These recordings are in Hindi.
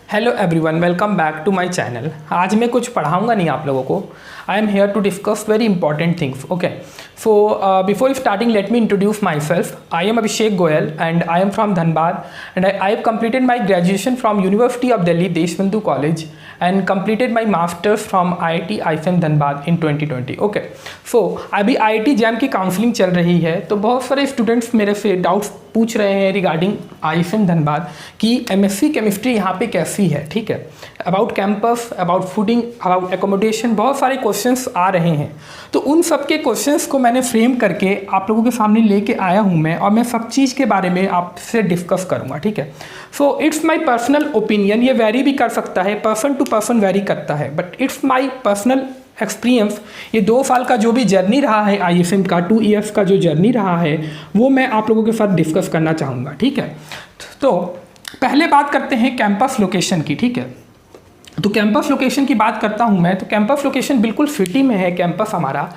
Hello everyone, welcome back to my channel. आज मैं कुछ पढ़ाऊंगा नहीं आप लोगों को। I am here to discuss very important things. Okay, so before starting let me introduce myself. I am Abhishek Goyal and I am from Dhanbad and I have completed my graduation from University of Delhi Deshbandhu College and completed my masters from IIT IFM Dhanbad in 2020। Okay, so अभी IIT जैम की काउंसलिंग चल रही है, तो बहुत सारे स्टूडेंट्स मेरे से डाउट्स पूछ रहे हैं रिगार्डिंग IFM धनबाद कि MSc केमिस्ट्री यहाँ पे कैसी है। ठीक है, about campus, about fooding, about accommodation, बहुत सारे क्वेश्चंस आ रहे हैं। तो उन सब के क्वेश्चंस को मैंने फ्रेम करके आप लोगों के सामने लेके आया हूँ मैं, और मैं सब चीज़ के बारे में आपसे डिस्कस करूँगा। ठीक है, so it's my personal opinion. ये वेरी भी कर सकता है, पर्सन टू पर्सन वेरी करता है, but it's my personal experience. ये 2 साल का जो भी जर्नी रहा है IFM का, 2 ईयर्स का जो जर्नी रहा है, वो मैं आप लोगों के साथ डिस्कस करना चाहूँगा। ठीक है, तो पहले बात करते हैं कैंपस लोकेशन की। ठीक है, तो कैंपस लोकेशन की बात करता हूँ मैं। तो कैंपस लोकेशन बिल्कुल सिटी में है। कैंपस हमारा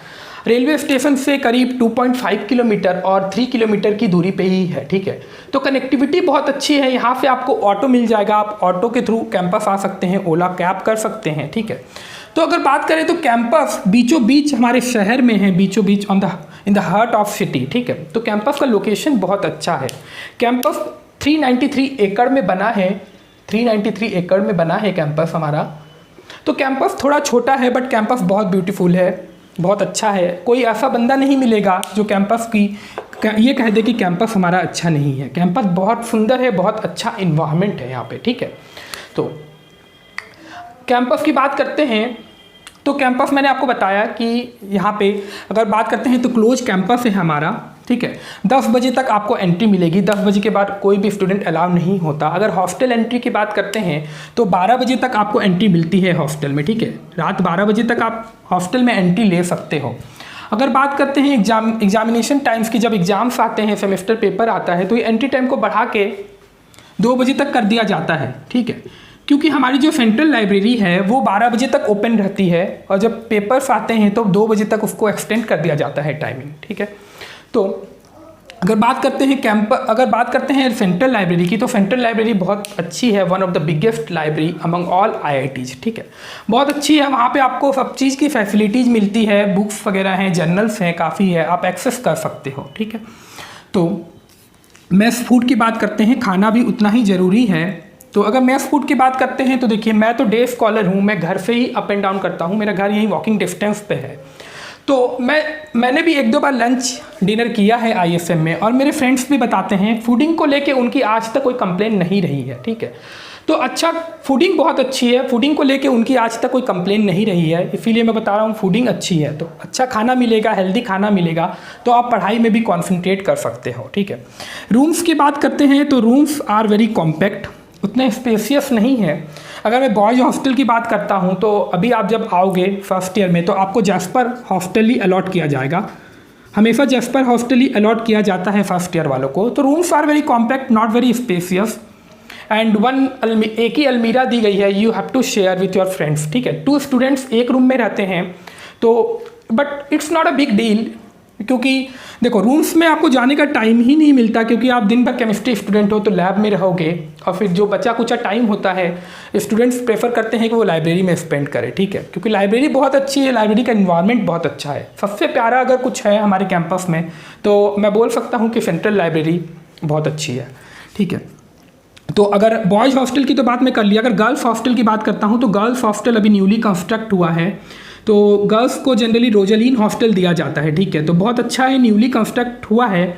रेलवे स्टेशन से करीब 2.5 किलोमीटर और 3 किलोमीटर की दूरी पे ही है। ठीक है, तो कनेक्टिविटी बहुत अच्छी है। यहाँ से आपको ऑटो मिल जाएगा, आप ऑटो के थ्रू कैंपस आ सकते हैं, ओला कैब कर सकते हैं। ठीक है, तो अगर बात करें तो कैंपस बीचों बीच हमारे शहर में है, बीचों बीच in the heart of city. ठीक है, तो कैंपस का लोकेशन बहुत अच्छा है। कैंपस 393 एकड़ में बना है। 393 एकड़ में बना है कैंपस हमारा। तो कैंपस थोड़ा छोटा है, बट कैंपस बहुत ब्यूटीफुल है, बहुत अच्छा है। कोई ऐसा बंदा नहीं मिलेगा जो कैंपस की ये कह दे कि कैंपस हमारा अच्छा नहीं है। कैंपस बहुत सुंदर है, बहुत अच्छा इन्वायरमेंट है यहाँ पे। ठीक है, तो कैंपस की बात करते हैं। तो कैंपस मैंने आपको बताया कि यहाँ पे अगर बात करते हैं तो क्लोज कैंपस है हमारा। ठीक है, 10 बजे तक आपको एंट्री मिलेगी। 10 बजे के बाद कोई भी स्टूडेंट अलाउ नहीं होता। अगर हॉस्टल एंट्री की बात करते हैं तो 12 बजे तक आपको एंट्री मिलती है हॉस्टल में। ठीक है, रात 12 बजे तक आप हॉस्टल में एंट्री ले सकते हो। अगर बात करते हैं एग्जामिनेशन टाइम्स की, जब एग्जाम्स आते हैं, सेमेस्टर पेपर आता है, तो ये एंट्री टाइम को बढ़ा के 2 बजे तक कर दिया जाता है। ठीक है, क्योंकि हमारी जो सेंट्रल लाइब्रेरी है वो 12 बजे तक ओपन रहती है, और जब पेपर्स आते हैं तो 2 बजे तक उसको एक्सटेंड कर दिया जाता है टाइमिंग। ठीक है, तो अगर बात करते हैं सेंट्रल लाइब्रेरी की, तो सेंट्रल लाइब्रेरी बहुत अच्छी है, one of the biggest library among all IITs। ठीक है, बहुत अच्छी है। वहाँ पे आपको सब चीज़ की फैसिलिटीज़ मिलती है, बुक्स वगैरह हैं, जर्नल्स हैं, काफ़ी है, आप एक्सेस कर सकते हो। ठीक है, तो मेस फूड की बात करते हैं। खाना भी उतना ही ज़रूरी है। तो अगर मेस फूड की बात करते हैं तो देखिए, मैं तो डे स्कॉलर हूँ, मैं घर से ही अप एंड डाउन करता हूँ, मेरा घर यहीं वॉकिंग डिस्टेंस पे है। तो मैंने भी 1-2 बार लंच डिनर किया है IFM में, और मेरे फ्रेंड्स भी बताते हैं फूडिंग को लेके उनकी आज तक कोई कंप्लेन नहीं रही है। ठीक है, तो अच्छा, फूडिंग बहुत अच्छी है, फूडिंग को लेके उनकी आज तक कोई कंप्लेन नहीं रही है, इसीलिए मैं बता रहा हूँ फूडिंग अच्छी है। तो अच्छा खाना मिलेगा, हेल्दी खाना मिलेगा, तो आप पढ़ाई में भी कॉन्सेंट्रेट कर सकते हो। ठीक है, रूम्स की बात करते हैं तो रूम्स आर वेरी कॉम्पैक्ट, उतने स्पेसियस नहीं है। अगर मैं बॉयज़ हॉस्टल की बात करता हूँ तो अभी आप जब आओगे फर्स्ट ईयर में तो आपको जैस्पर हॉस्टल ही अलॉट किया जाएगा। हमेशा जैस्पर हॉस्टल ही अलॉट किया जाता है फर्स्ट ईयर वालों को। तो rooms are very compact, not very spacious, and एक ही अलमीरा दी गई है। You have to share with your friends. ठीक है, 2 स्टूडेंट्स एक रूम में रहते हैं, तो but it's not a big deal, क्योंकि देखो रूम्स में आपको जाने का टाइम ही नहीं मिलता, क्योंकि आप दिन भर केमिस्ट्री स्टूडेंट हो तो लैब में रहोगे, और फिर जो बचा कुचा टाइम होता है स्टूडेंट्स प्रेफर करते हैं कि वो लाइब्रेरी में स्पेंड करें। ठीक है, क्योंकि लाइब्रेरी बहुत अच्छी है, लाइब्रेरी का इन्वायरमेंट बहुत अच्छा है। सबसे प्यारा अगर कुछ है हमारे कैंपस में तो मैं बोल सकता हूँ कि सेंट्रल लाइब्रेरी बहुत अच्छी है। ठीक है, तो अगर बॉयज़ हॉस्टल की तो बात मैं कर लिया। अगर गर्ल्स हॉस्टल की बात करता हूँ तो गर्ल्स हॉस्टल अभी न्यूली कंस्ट्रक्ट हुआ है, तो गर्ल्स को जनरली रोजलीन हॉस्टल दिया जाता है। ठीक है, तो बहुत अच्छा है, न्यूली कंस्ट्रक्ट हुआ है।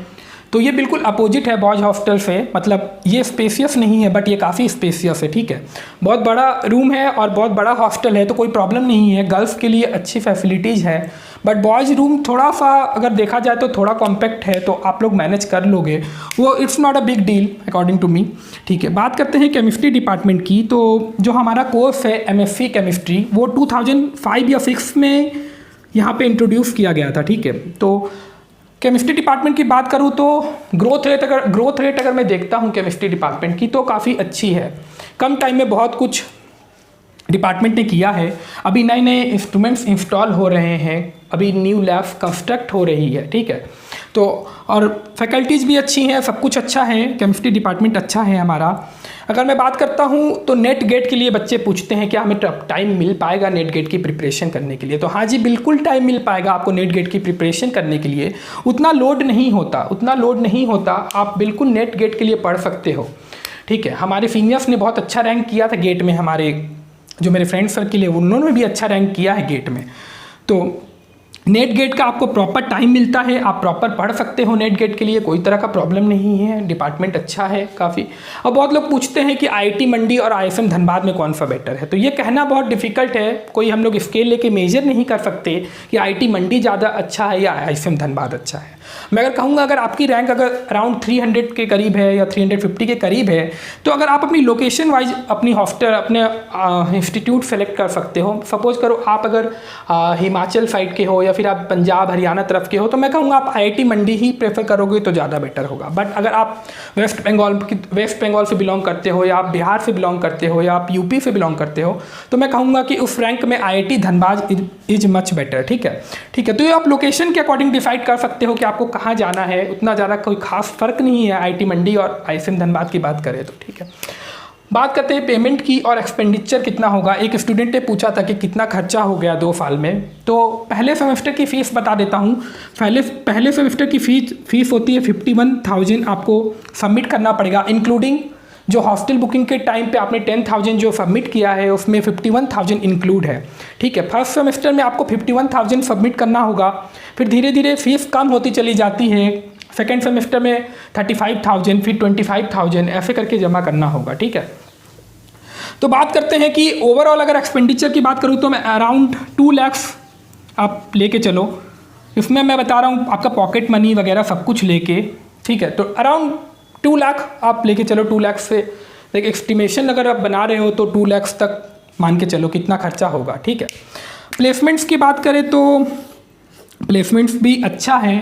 तो ये बिल्कुल अपोजिट है बॉयज़ हॉस्टल से, मतलब ये स्पेसियस नहीं है, बट ये काफ़ी स्पेसियस है। ठीक है, बहुत बड़ा रूम है और बहुत बड़ा हॉस्टल है, तो कोई प्रॉब्लम नहीं है। गर्ल्स के लिए अच्छी फैसिलिटीज़ है, बट बॉयज़ रूम थोड़ा सा अगर देखा जाए तो थोड़ा कॉम्पैक्ट है, तो आप लोग मैनेज कर लोगे, वो it's not a big deal according to me. ठीक है, बात करते हैं केमिस्ट्री डिपार्टमेंट की। तो जो हमारा कोर्स है MSc केमिस्ट्री, वो 2005 या 6 में यहाँ पे इंट्रोड्यूस किया गया था। ठीक है, तो केमिस्ट्री डिपार्टमेंट की बात करूँ तो ग्रोथ रेट अगर मैं देखता हूँ केमिस्ट्री डिपार्टमेंट की तो काफ़ी अच्छी है। कम टाइम में बहुत कुछ डिपार्टमेंट ने किया है। अभी नए नए इंस्ट्रूमेंट्स इंस्टॉल हो रहे हैं, अभी न्यू लैब्स कंस्ट्रक्ट हो रही है। ठीक है, तो और फैकल्टीज़ भी अच्छी हैं, सब कुछ अच्छा है, केमिस्ट्री डिपार्टमेंट अच्छा है हमारा। अगर मैं बात करता हूँ तो नेट गेट के लिए बच्चे पूछते हैं क्या हमें टाइम मिल पाएगा नेट गेट की प्रिपरेशन करने के लिए। तो हाँ जी, बिल्कुल टाइम मिल पाएगा आपको नेट गेट की प्रिपरेशन करने के लिए। उतना लोड नहीं होता, आप बिल्कुल नेट गेट के लिए पढ़ सकते हो। ठीक है, हमारे सीनियर्स ने बहुत अच्छा रैंक किया था गेट में, हमारे जो मेरे फ्रेंड सर्किल है उन्होंने भी अच्छा रैंक किया है गेट में। तो नेट गेट का आपको प्रॉपर टाइम मिलता है, आप प्रॉपर पढ़ सकते हो नेट गेट के लिए, कोई तरह का प्रॉब्लम नहीं है, डिपार्टमेंट अच्छा है काफ़ी। अब बहुत लोग पूछते हैं कि आईआईटी मंडी और आईएफएम धनबाद में कौन सा बेटर है। तो ये कहना बहुत डिफिकल्ट है, कोई हम लोग स्केल लेके मेजर नहीं कर सकते कि आईआईटी मंडी ज़्यादा अच्छा है या आईएफएम धनबाद अच्छा है। मैं अगर कहूँगा अगर आपकी रैंक अगर अराउंड 300 के करीब है या 350 के करीब है, तो अगर आप अपनी लोकेशन वाइज अपनी हॉस्टल अपने इंस्टीट्यूट सेलेक्ट कर सकते हो। सपोज करो आप अगर हिमाचल साइड के हो या फिर आप पंजाब हरियाणा तरफ के हो, तो मैं कहूँगा आप आईआईटी मंडी ही प्रेफर करोगे तो ज़्यादा बेटर होगा। बट अगर आप वेस्ट बंगाल से बिलोंग करते हो या आप बिहार से बिलोंग करते हो या आप यूपी से बिलोंग करते हो, तो मैं कहूँगा कि उस रैंक में IIT Dhanbad is much better. ठीक है, तो ये आप लोकेशन के अकॉर्डिंग डिसाइड कर सकते हो कि आपको कहाँ जाना है। उतना ज़्यादा कोई खास फर्क नहीं है आईआईटी मंडी और आईएफएम धनबाद की बात करें तो। ठीक है, बात करते हैं पेमेंट की और एक्सपेंडिचर कितना होगा। एक स्टूडेंट ने पूछा था कि कितना खर्चा हो गया 2 साल में। तो पहले सेमेस्टर की फ़ीस बता देता हूँ। पहले सेमेस्टर की फ़ीस होती है 51,000, आपको सबमिट करना पड़ेगा, इंक्लूडिंग जो हॉस्टल बुकिंग के टाइम पे आपने 10,000 जो सबमिट किया है उसमें 51,000 इंक्लूड है। ठीक है, फर्स्ट सेमेस्टर में आपको 51,000 सबमिट करना होगा, फिर धीरे धीरे फीस कम होती चली जाती है। सेकेंड सेमेस्टर में 35,000, फिर 25,000 ऐसे करके जमा करना होगा। ठीक है, तो बात करते हैं कि ओवरऑल अगर एक्सपेंडिचर की बात करूँ तो मैं अराउंड 2 लाख आप लेके चलो। इसमें मैं बता रहा हूँ आपका पॉकेट मनी वगैरह सब कुछ लेके। ठीक है, तो अराउंड 2 लाख आप लेके चलो। 2 लाख से एक एस्टिमेशन अगर आप बना रहे हो तो 2 लाख तक मान के चलो कितना खर्चा होगा। ठीक है, प्लेसमेंट्स की बात करें तो प्लेसमेंट्स भी अच्छा है।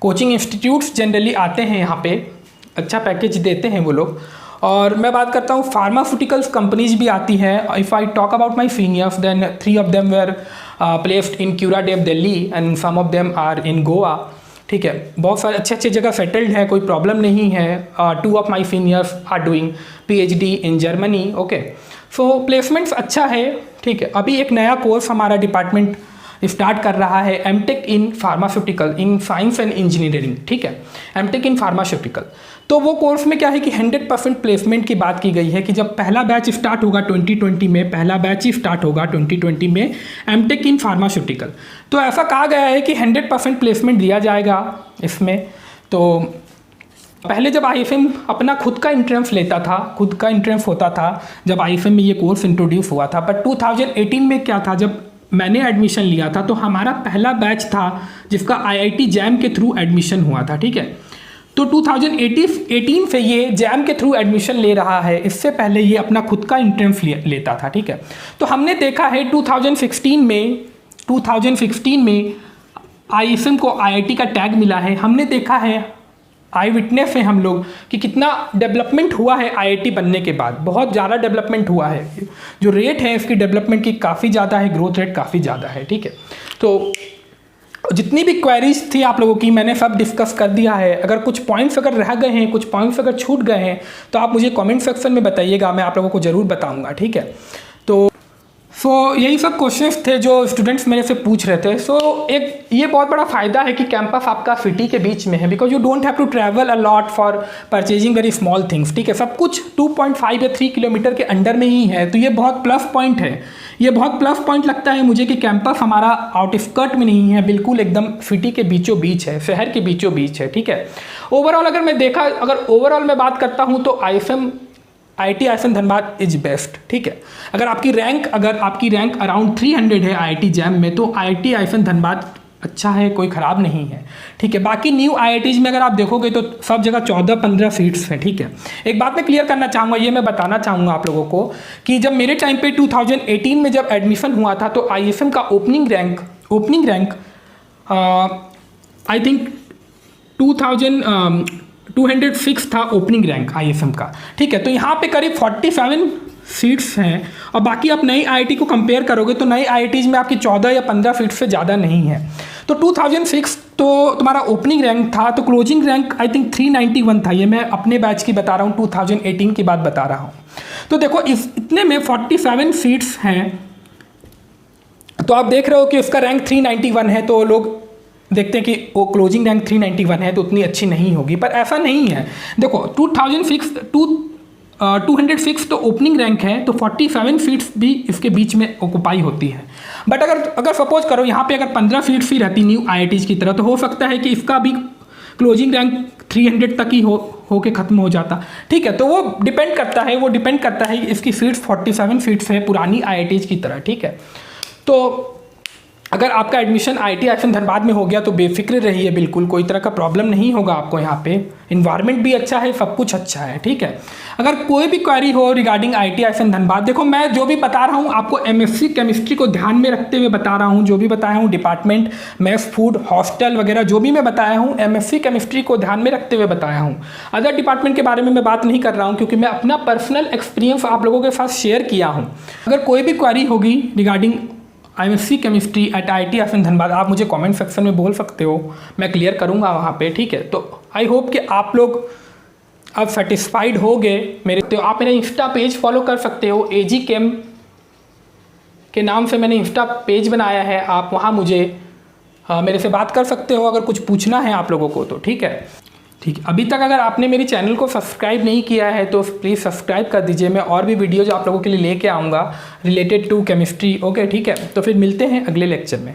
कोचिंग इंस्टीट्यूट्स जनरली आते हैं यहाँ पे, अच्छा पैकेज देते हैं वो लोग। और मैं बात करता हूँ फार्मास्यूटिकल्स कंपनीज भी आती हैं। If I talk about my seniors then 3 of them were placed in Curadev Delhi and some of them are in Goa. ठीक है, बहुत सारे अच्छे जगह सेटल्ड है, कोई प्रॉब्लम नहीं है। 2 of my seniors are doing PhD in Germany. Okay, so placements अच्छा है। ठीक है, अभी एक नया कोर्स हमारा डिपार्टमेंट स्टार्ट कर रहा है, MTech in pharmaceutical in science and engineering. ठीक है, एमटेक इन फार्मास्यूटिकल। तो वो कोर्स में क्या है कि 100% प्लेसमेंट की बात की गई है कि जब पहला बैच स्टार्ट होगा 2020 में, पहला बैच ही स्टार्ट होगा 2020 में एमटेक इन फार्मास्यूटिकल, तो ऐसा कहा गया है कि 100% प्लेसमेंट दिया जाएगा इसमें। तो पहले जब आईएफएम अपना खुद का एंट्रेंस लेता था, खुद का एंट्रेंस होता था जब आईएफएम में ये कोर्स इंट्रोड्यूस हुआ था। पर 2018 में क्या था, जब मैंने एडमिशन लिया था तो हमारा पहला बैच था जिसका IIT जैम के थ्रू एडमिशन हुआ था। ठीक है, तो 2018 से ये जैम के थ्रू एडमिशन ले रहा है, इससे पहले ये अपना खुद का एंट्रेंस लेता था। ठीक है, तो हमने देखा है 2016 में आईएफएम को IIT का टैग मिला है। हमने देखा है, आई विटनेस है हम लोग कि कितना डेवलपमेंट हुआ है IIT बनने के बाद, बहुत ज़्यादा डेवलपमेंट हुआ है। जो रेट है इसकी डेवलपमेंट की काफ़ी ज़्यादा है, ग्रोथ रेट काफ़ी ज़्यादा है। ठीक है, तो जितनी भी क्वेरीज थी आप लोगों की मैंने सब डिस्कस कर दिया है। अगर कुछ पॉइंट्स अगर रह गए हैं, कुछ पॉइंट्स अगर छूट गए हैं तो आप मुझे कमेंट सेक्शन में बताइएगा, मैं आप लोगों को ज़रूर बताऊंगा। ठीक है, तो यही सब क्वेश्चंस थे जो स्टूडेंट्स मेरे से पूछ रहे थे। एक ये बहुत बड़ा फ़ायदा है कि कैंपस आपका सिटी के बीच में है, because you don't have to travel a lot for purchasing very small things. ठीक है, सब कुछ 2.5 या 3 किलोमीटर के अंडर में ही है, तो ये बहुत प्लस पॉइंट है। ये बहुत प्लस पॉइंट लगता है मुझे कि कैंपस हमारा आउटस्कर्ट में नहीं है, बिल्कुल एकदम सिटी के बीचों बीच है, शहर के बीचों बीच है। ठीक है, ओवरऑल अगर ओवरऑल मैं बात करता हूँ तो IIT IFM Dhanbad is best. ठीक है, अगर आपकी रैंक अराउंड 300 है IIT जैम में, तो IIT आईएफएम धनबाद अच्छा है, कोई ख़राब नहीं है। ठीक है, बाकी न्यू IITs में अगर आप देखोगे तो सब जगह 14-15 सीट्स हैं। ठीक है, एक बात मैं क्लियर करना चाहूँगा, ये मैं बताना चाहूँगा आप लोगों को कि जब मेरे टाइम पे 2018 में जब एडमिशन हुआ था तो आईएफएम का ओपनिंग रैंक आई थिंक 206 था ओपनिंग रैंक आईएफएम का। ठीक है, तो यहाँ पे करीब 47 सीट्स हैं, और बाकी आप नई IIT को कंपेयर करोगे तो नई IITs में आपकी 14 या 15 सीट्स से ज़्यादा नहीं है। तो 2006 तो तुम्हारा ओपनिंग रैंक था, तो क्लोजिंग रैंक आई थिंक 391 था। ये मैं अपने बैच की बता रहा हूँ, 2018 की बात बता रहा हूँ। तो देखो इस इतने में 47 सीट्स हैं, तो आप देख रहे हो कि उसका रैंक 391 है, तो लोग देखते हैं कि वो क्लोजिंग रैंक 391 है तो उतनी अच्छी नहीं होगी, पर ऐसा नहीं है। देखो 206 तो ओपनिंग रैंक है, तो 47 सीट्स भी इसके बीच में ऑक्युपाई होती है। बट अगर सपोज करो यहाँ पे अगर 15 सीट्स ही रहती न्यू IITs की तरह, तो हो सकता है कि इसका भी क्लोजिंग रैंक 300 तक ही हो के ख़त्म हो जाता। ठीक है, तो वो डिपेंड करता है इसकी सीट्स 47 सीट्स है पुरानी IITs की तरह। ठीक है, तो अगर आपका एडमिशन IIT धनबाद में हो गया तो बेफिक्र रहिए, बिल्कुल कोई तरह का प्रॉब्लम नहीं होगा आपको। यहाँ पे इन्वायरमेंट भी अच्छा है, सब कुछ अच्छा है। ठीक है, अगर कोई भी क्वेरी हो रिगार्डिंग IIT धनबाद, देखो मैं जो भी बता रहा हूँ आपको MSc केमिस्ट्री को ध्यान में रखते हुए बता रहा हूँ। जो भी बताया हूँ डिपार्टमेंट, मेस, फूड, हॉस्टल वगैरह जो भी मैं बताया हूँ MSc केमिस्ट्री को ध्यान में रखते हुए बताया हूँ। अदर डिपार्टमेंट के बारे में मैं बात नहीं कर रहा हूँ, क्योंकि मैं अपना पर्सनल एक्सपीरियंस आप लोगों के साथ शेयर किया हूँ। अगर कोई भी क्वेरी होगी regarding MSc chemistry at IIT Dhanbad, आप मुझे कमेंट सेक्शन में बोल सकते हो, मैं क्लियर करूंगा वहाँ पे। ठीक है, तो आई होप कि आप लोग अब सेटिस्फाइड हो गए मेरे। तो आप मेरा इंस्टा पेज फॉलो कर सकते हो, AG Chem के नाम से मैंने इंस्टा पेज बनाया है। आप वहाँ मुझे मेरे से बात कर सकते हो अगर कुछ पूछना है आप लोगों को तो। ठीक है, अभी तक अगर आपने मेरी चैनल को सब्सक्राइब नहीं किया है तो प्लीज़ सब्सक्राइब कर दीजिए। मैं और भी वीडियोज आप लोगों के लिए लेके आऊँगा रिलेटेड टू केमिस्ट्री। ओके, ठीक है, तो फिर मिलते हैं अगले लेक्चर में।